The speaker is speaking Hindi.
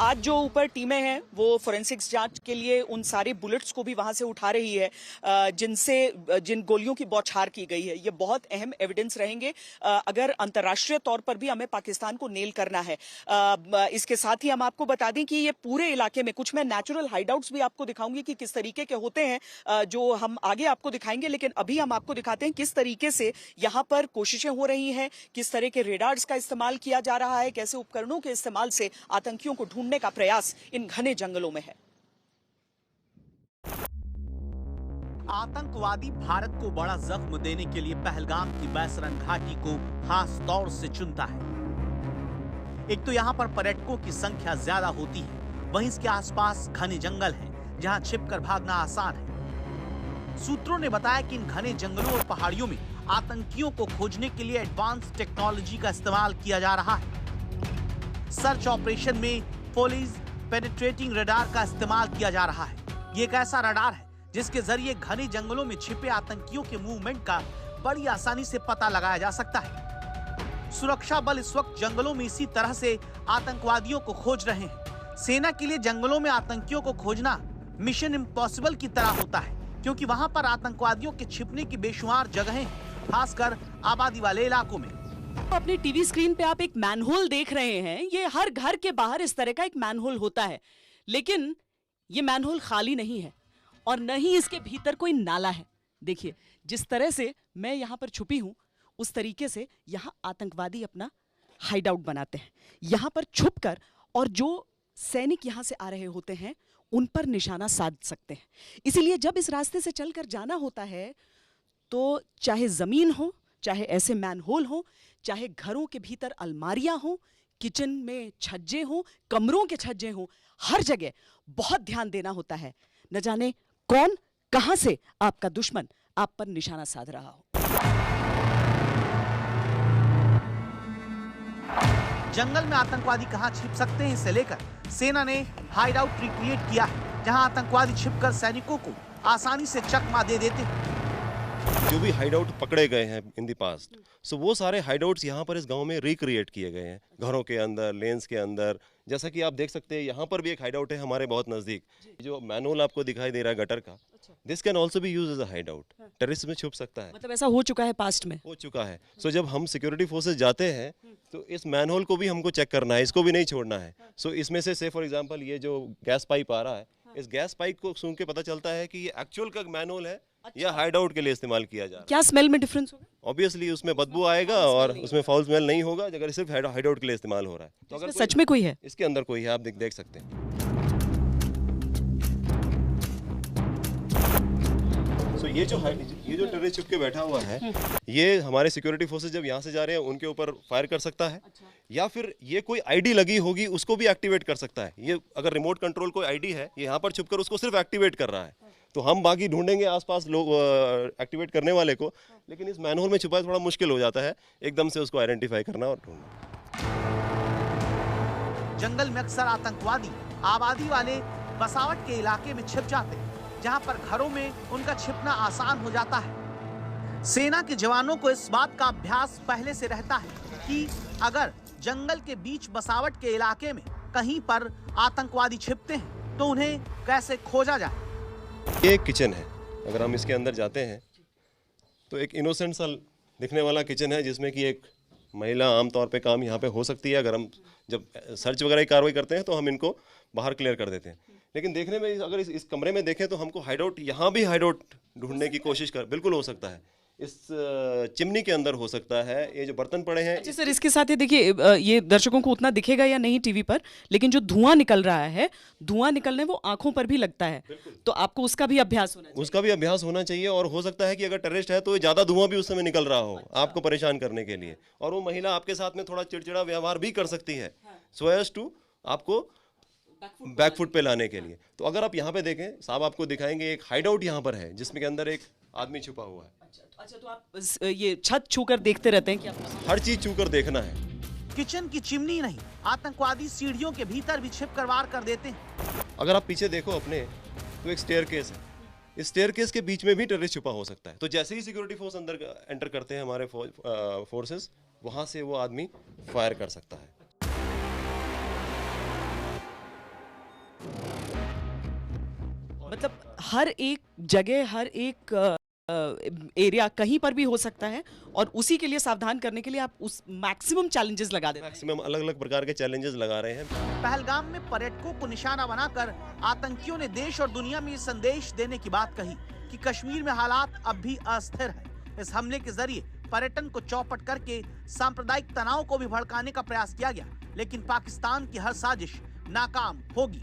आज जो ऊपर टीमें हैं वो फोरेंसिक्स जांच के लिए उन सारे बुलेट्स को भी वहां से उठा रही है जिन गोलियों की बौछार की गई है। ये बहुत अहम एविडेंस रहेंगे अगर अंतर्राष्ट्रीय तौर पर भी हमें पाकिस्तान को नेल करना है। इसके साथ ही हम आपको बता दें कि ये पूरे इलाके में कुछ मैं नेचुरल हाइडआउट्स भी आपको दिखाऊंगी कि किस तरीके के होते हैं, जो हम आगे आपको दिखाएंगे। लेकिन अभी हम आपको दिखाते हैं किस तरीके से यहाँ पर कोशिशें हो रही हैं, किस तरह के रेडार्स का इस्तेमाल किया जा रहा है, कैसे उपकरणों के इस्तेमाल से आतंकियों को ढूंढने का प्रयास इन घने जंगलों में है। आतंकवादी भारत को बड़ा जख्म देने के लिए पहलगाम की बैसरन घाटी को खास तौर से चुनता है। एक तो यहाँ पर पर्यटकों की संख्या ज्यादा होती है, वहीं इसके आसपास घने जंगल हैं, जहाँ छिपकर भागना आसान है। सूत्रों ने बताया कि इन घने जंगलों और पहाड़ियों में आतंकियों को खोजने के लिए एडवांस टेक्नोलॉजी का इस्तेमाल किया जा रहा है। सर्च ऑपरेशन में पुलिस पेनिट्रेटिंग रडार का इस्तेमाल किया जा रहा है। ये एक ऐसा रडार है जिसके जरिए घने जंगलों में छिपे आतंकियों के मूवमेंट का बड़ी आसानी से पता लगाया जा सकता है। सुरक्षा बल इस वक्त जंगलों में इसी तरह से आतंकवादियों को खोज रहे हैं। सेना के लिए जंगलों में आतंकियों को खोजना मिशन इम्पॉसिबल की तरह होता है, क्योंकि वहां पर आतंकवादियों के छिपने की बेशुमार जगहें, खासकर आबादी वाले इलाकों में। अपनी टीवी स्क्रीन पे आप एक मैनहोल देख रहे हैं। ये हर घर के बाहर इस तरह का एक मैनहोल होता है, लेकिन ये मैनहोल खाली नहीं है और न ही इसके भीतर कोई नाला है। देखिए जिस तरह से मैं यहाँ पर छुपी हूँ, उस तरीके से यहाँ आतंकवादी अपना हाइड आउट बनाते हैं। यहाँ पर छुपकर और जो सैनिक यहाँ से आ रहे होते हैं उन पर निशाना साध सकते हैं। इसीलिए जब इस रास्ते से चलकर जाना होता है तो चाहे जमीन हो, चाहे ऐसे मैनहोल हो, चाहे घरों के भीतर अलमारियां हो, किचन में छज्जे हो, कमरों के छज्जे हो, हर जगह बहुत ध्यान देना होता है। न जाने कौन कहां से आपका दुश्मन आप पर निशाना साध रहा हो। जंगल में आतंकवादी कहां छिप सकते हैं, इसे लेकर सेना ने हाइड आउट रिक्रिएट किया है, जहां आतंकवादी छिपकर सैनिकों को आसानी से चकमा दे देते हैं। जो भी हाइडआउट पकड़े गए हैं इन द पास्ट, सो वो सारे हाइडआउट्स यहाँ पर इस गांव में रिक्रिएट किए गए हैं, घरों के अंदर, लेन्स के अंदर। जैसा कि आप देख सकते हैं यहाँ पर भी एक हाइडआउट है हमारे बहुत नजदीक। जो मैनहोल आपको दिखाई दे रहा है गटर का, this can also be use as a hideout. Terrorist में छुप सकता है, मतलब ऐसा हो चुका है, पास्ट में हो चुका है। सो जब हम सिक्योरिटी फोर्सेज जाते हैं तो इस मैनहोल को भी हमको चेक करना है, इसको भी नहीं छोड़ना है। सो इसमें से फॉर एग्जाम्पल ये जो गैस पाइप आ रहा है, इस गैस पाइप को सूंघ के पता चलता है कि ये एक्चुअल का मैनहोल है या हाइड आउट के लिए इस्तेमाल किया जा रहा है। क्या स्मेल में डिफरेंस होगा? ऑब्वियसली उसमें बदबू आएगा और उसमें फाउल स्मेल नहीं होगा अगर सिर्फ हाइड आउट के लिए इस्तेमाल हो रहा है। तो अगर सच में कोई है, इसके अंदर कोई है, आप देख सकते हैं। सो ये जो टेररिस्ट छुप के बैठा हुआ है, ये हमारे सिक्योरिटी फोर्सेज जब यहाँ से जा रहे हैं उनके ऊपर फायर कर सकता है। या फिर ये कोई आईडी लगी होगी उसको भी एक्टिवेट कर सकता है। ये अगर रिमोट कंट्रोल कोई आईडी है, ये यहाँ पर छुपकर उसको सिर्फ एक्टिवेट कर रहा है, तो हम बाकी ढूंढेंगे आसपास लोग एक्टिवेट करने वाले को, लेकिन इस मैनहोल में छुपा थोड़ा मुश्किल हो जाता है एकदम से उसको आइडेंटिफाई करना और ढूंढना। जंगल में अक्सर आतंकवादी आबादी वाले बसावट के इलाके में छिप जाते हैं, जहां पर घरों में उनका छिपना आसान हो जाता है। सेना के जवानों को इस बात का अभ्यास पहले से रहता है कि अगर जंगल के बीच बसावट के इलाके में कहीं पर आतंकवादी छिपते हैं तो उन्हें कैसे खोजा जाए। ये एक किचन है, अगर हम इसके अंदर जाते हैं तो एक इनोसेंट सा दिखने वाला किचन है, जिसमें कि एक महिला आमतौर पे काम यहाँ पे हो सकती है। अगर हम जब सर्च वगैरह की कार्रवाई करते हैं तो हम इनको बाहर क्लियर कर देते हैं, लेकिन देखने में अगर इस कमरे में देखें तो हमको हाइडआउट, यहाँ भी हाइडआउट ढूंढने की कोशिश बिल्कुल हो सकता है। इस चिमनी के अंदर हो सकता है, ये जो बर्तन पड़े हैं। अच्छा सर, इसके साथ ही देखिए, ये दर्शकों को उतना दिखेगा या नहीं टीवी पर, लेकिन जो धुआं निकल रहा है, धुआं निकलने वो आंखों पर भी लगता है, तो आपको उसका भी अभ्यास होना चाहिए। उसका भी अभ्यास होना चाहिए, और हो सकता है कि अगर टेररिस्ट है तो ज्यादा धुआं भी उस समय निकल रहा हो आपको परेशान करने के लिए, और वो महिला आपके साथ में थोड़ा चिड़चिड़ा व्यवहार भी कर सकती है सो एज टू आपको बैकफुट पे लाने के लिए। तो अगर आप यहाँ पे देखें, साहब आपको दिखाएंगे एक हाइडआउट यहाँ पर है जिसमें के अंदर एक आदमी छुपा हुआ है। अच्छा, तो आप ये छत छूकर देखते रहते हैं? क्या हर चीज छूकर देखना है। किचन की चिमनी नहीं, आतंकवादी सीढ़ियों के भीतर भी छिपकर वार कर देते हैं। अगर आप पीछे देखो अपने, तो एक स्टेयरकेस है, इस स्टेयरकेस के बीच में भी टेररिस्ट छुपा हो सकता है। तो जैसे ही सिक्योरिटी फोर्स अंदर एंटर करते हैं हमारे फोर्सेस, वहां से वो आदमी फायर कर सकता है। मतलब हर एक जगह, हर एक एरिया कहीं पर भी हो सकता है, और उसी के लिए सावधान करने के लिए आप उस मैक्सिमम चैलेंजेस लगा देते हैं। मैक्सिमम अलग अलग प्रकार के चैलेंजेस लगा रहे हैं। पहलगाम में पर्यटकों को निशाना बनाकर आतंकियों ने देश और दुनिया में ये संदेश देने की बात कही कि कश्मीर में हालात अब भी अस्थिर है। इस हमले के जरिए पर्यटन को चौपट करके सांप्रदायिक तनाव को भी भड़काने का प्रयास किया गया, लेकिन पाकिस्तान की हर साजिश नाकाम होगी।